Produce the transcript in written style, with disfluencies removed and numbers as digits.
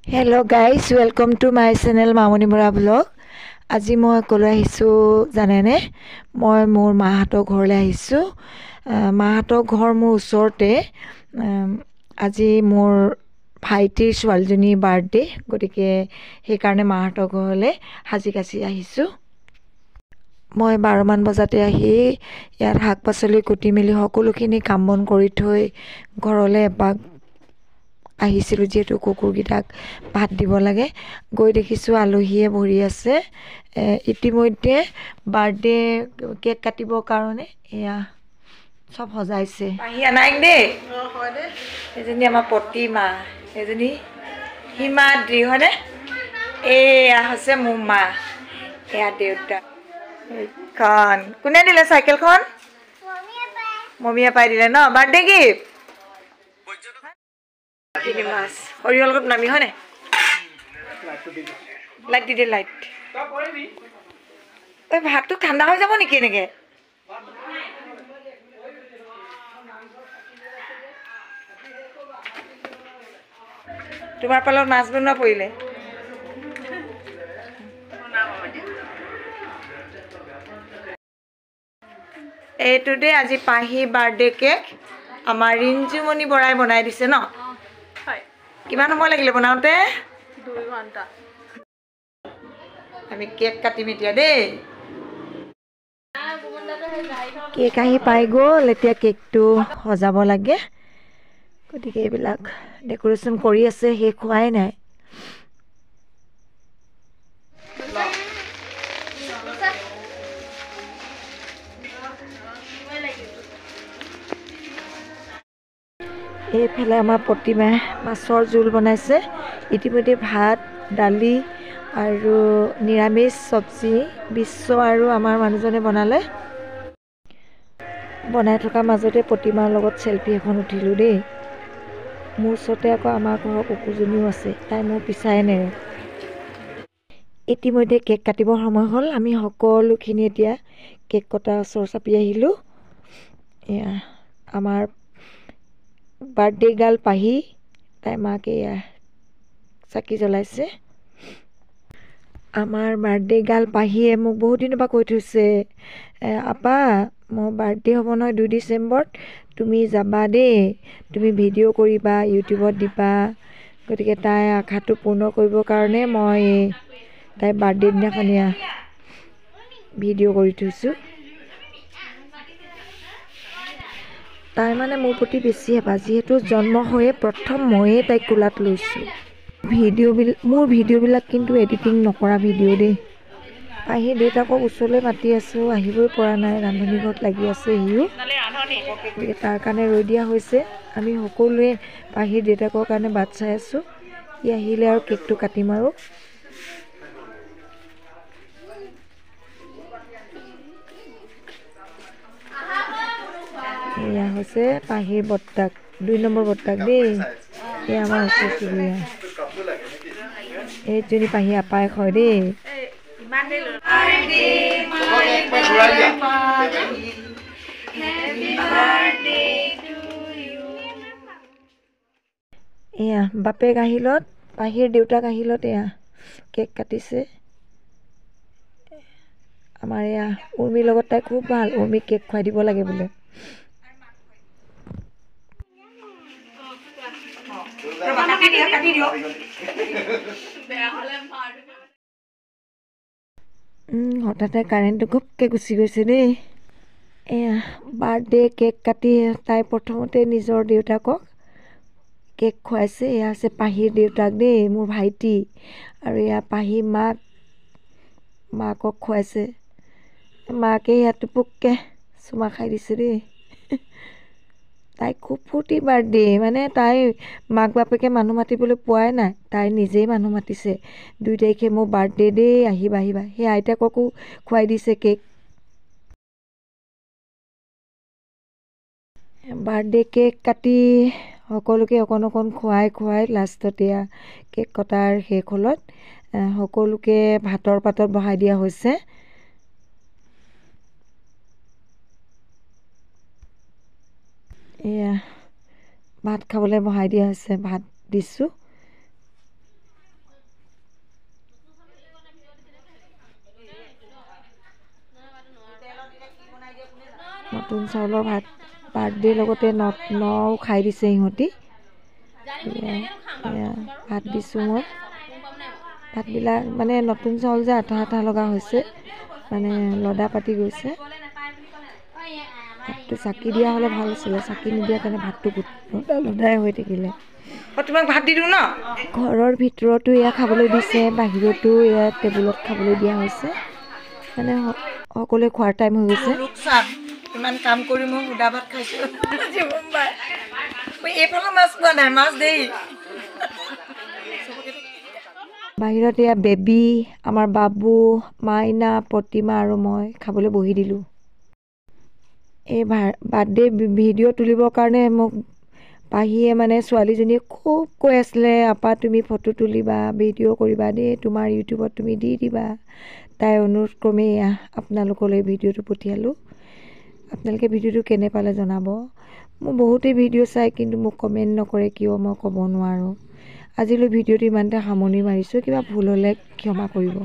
Hello guys, welcome to my channel Mamoni Mora vlog. আজি মই কলৈ আহিছো জানেনে? মই মোৰ মাহাতৰ ঘৰলৈ আহিছো। মাহাতৰ ঘৰ মোৰ ওচৰতে। আজি মোৰ ভাইটিৰ ছোৱালীজনী বাৰ্থডে, গতিকে সেই কাৰণে মাহাতৰ ঘৰলৈ হাজি কাছি আহিছো। মই 12 মান বজাতে আহি ইয়াত শাক-পাচলি কুটি মেলি সকলোখিনি কাম বন কৰি থৈ ঘৰলৈ এপাক আহিছিলোঁ, যিহেতু কুকুৰকেইটাক ভাত দিব লাগে। গৈ দেখিছোঁ আলহীয়ে ভৰি আছে। ইতিমধ্যে বাৰ্থডে কেক কাটিবৰ কাৰণে এয়া চব সজাইছে। আহি আনাইক দেই। এজনী আমাৰ প্ৰতিমা, এজনী হিমাদ্ৰী হয়নে? এয়া হৈছে মোৰ মা, এয়া দেউতা। এইখন কোনে দিলে? চাইকেলখন মমীয়ে পাই দিলে ন? বাৰ্থডে গিফ্ট মাছ সৰিয়হৰ লগত নামি হয়নে? লাইট দি দে, লাইট। এই ভাতটো ঠাণ্ডা হৈ যাব নেকি এনেকে? তোমাৰ পালত মাছ বনোৱা পৰিলে। এইটো দেই আজি পাহি বাৰ্থডে কেক আমাৰ ৰিঞ্জুমণি বৰাই বনাই দিছে ন? কিমান সময় লাগিলে বনাওঁতে? 2 ঘণ্টা। আমি কেক কাটিম এতিয়া দেই। কেক আহি পাই গ'ল, এতিয়া কেকটো সজাব লাগে। গতিকে এইবিলাক ডেকোৰেশ্যন কৰি আছে, শেষ হোৱাই নাই। এইফালে আমাৰ প্ৰতিমাই মাছৰ জোল বনাইছে। ইতিমধ্যে ভাত, দালি আৰু নিৰামিষ চব্জি বিশ্ব আৰু আমাৰ মানুহজনে বনালে। বনাই থকাৰ মাজতে প্ৰতিমাৰ লগত চেলফি এখন উঠিলোঁ দেই। মোৰ ওচৰতে আকৌ আমাৰ ঘৰৰ কুকুৰজনীও আছে, তাই মোৰ পিছাই নেৰে। ইতিমধ্যে কেক কাটিবৰ সময় হ'ল। আমি সকলোখিনি এতিয়া কেক কটাৰ ওচৰ চাপি আহিলোঁ। এয়া আমাৰ বাৰ্থডে গাৰ্ল পাহি, তাই মাকে এয়া চাকি জ্বলাইছে। আমাৰ বাৰ্থডে গাৰ্ল পাহিয়ে মোক বহুত দিনৰ পৰা কৈ থৈছে, আপা মোৰ বাৰ্থডে হ'ব নহয় 2 ডিচেম্বৰত, তুমি যাবা দেই, তুমি ভিডিঅ' কৰিবা, ইউটিউবত দিবা। গতিকে তাই আশাটো পূৰ্ণ কৰিবৰ কাৰণে মই তাই বাৰ্থডে দিনাখন ভিডিঅ' কৰি থৈছোঁ। তাই মানে মোৰ প্ৰতি বেছি হেঁপাহ, যিহেতু জন্ম হৈয়ে প্ৰথম ময়ে তাইক কোলাত লৈছোঁ। মোৰ ভিডিঅ'বিলাক কিন্তু এডিটিং নকৰা ভিডিঅ' দেই। পাহি দেউতাকক ওচৰলৈ মাতি আছোঁ, আহিবই পৰা নাই, ৰান্ধনি ঘৰত লাগি আছে সিও। গতিকে তাৰ কাৰণে ৰৈ দিয়া হৈছে। আমি সকলোৱে পাহিৰ দেউতাকৰ কাৰণে বাট চাই আছোঁ। সি আহিলে আৰু কেকটো কাটিম আৰু। এয়া হৈছে পাহিৰ বৰ্তাক, 2 নম্বৰ বৰ্তাক দেই। এয়া আমাৰ ওচৰ চুবুৰীয়া। এইজনী পাহি আপায়েক হয় দেই। এয়া বাপেক আহিলত, পাহিৰ দেউতাক আহিলত এয়া কেক কাটিছে। আমাৰ এয়া উৰ্মিৰ লগত তাই খুব ভাল, উৰ্মিক কেক খুৱাই দিব লাগে বোলে। হঠাতে কাৰেণ্টটো ঘপকৈ গুচি গৈছে দেই। এয়া বাৰ্থডে কেক কাটি তাই প্ৰথমতে নিজৰ দেউতাকক কেক খুৱাইছে। এয়া আছে পাহিৰ দেউতাক দেই, মোৰ ভাইটি। আৰু এয়া পাহি মাকক খুৱাইছে। মাকে ইয়াত টুপুককৈ চুমা খাই দিছে দেই। তাই খুব ফূৰ্তি বাৰ্থডে, মানে তাই মাক বাপেকে মানুহ মাতিবলৈ পোৱাই নাই, তাই নিজেই মানুহ মাতিছে। 2 তাৰিখে মোৰ বাৰ্থডে দেই, আহিবা আহিবা। সেই আইতাককো খুৱাই দিছে কেক। বাৰ্থডে কেক কাটি সকলোকে অকণ অকণ খুৱাই লাষ্টত এয়া কেক কটাৰ শেষ হ'লত সকলোকে ভাতৰ পাতত বহাই দিয়া হৈছে। এয়া ভাত খাবলৈ বহাই দিয়া হৈছে, ভাত দিছোঁ। নতুন চাউলৰ ভাত বাৰ্থডেৰ লগতে নও খাই দিছে সিহঁতি। ভাত দিছোঁ মই। ভাতবিলাক মানে নতুন চাউল যে আঠা আঠা লগা হৈছে, মানে লদা পাতি গৈছে। ভাতটো চাকি দিয়া হ'লে ভাল আছিলে, চাকি নিদিয়া কাৰণে ভাতটো লদাই হৈ থাকিলে। তোমাক ভাত দি দিওঁ ন। ঘৰৰ ভিতৰতো এয়া খাবলৈ দিছে, বাহিৰতো এয়া টেবুলত খাবলৈ দিয়া হৈছে। মানে সকলোৱে খোৱাৰ টাইম হৈ গৈছে। ইমান কাম কৰি মই সুদা ভাত খাইছোঁ। এইফালে মাছ পোৱা নাই, মাছ দেই। বাহিৰত এয়া বেবী, আমাৰ বাবু, মাইনা, প্ৰতিমা আৰু মই খাবলৈ বহি দিলোঁ। এই বাৰ্থডে ভিডিঅ' তুলিবৰ কাৰণে মোক পাহিয়ে মানে ছোৱালীজনীয়ে খুব কৈ আছিলে, আপা তুমি ফটো তুলিবা, ভিডিঅ' কৰিবা দেই, তোমাৰ ইউটিউবত তুমি দি দিবা। তাই অনুৰোধ ক্ৰমে আপোনালোকলৈ ভিডিঅ'টো পঠিয়ালোঁ। আপোনালোকে ভিডিঅ'টো কেনে পালে জনাব। মোৰ বহুতেই ভিডিঅ' চাই কিন্তু মোক কমেণ্ট নকৰে কিয় মই ক'ব নোৱাৰোঁ। আজিলৈ ভিডিঅ'টো ইমানতে সামৰণি মাৰিছোঁ। কিবা ভুল হ'লে ক্ষমা কৰিব।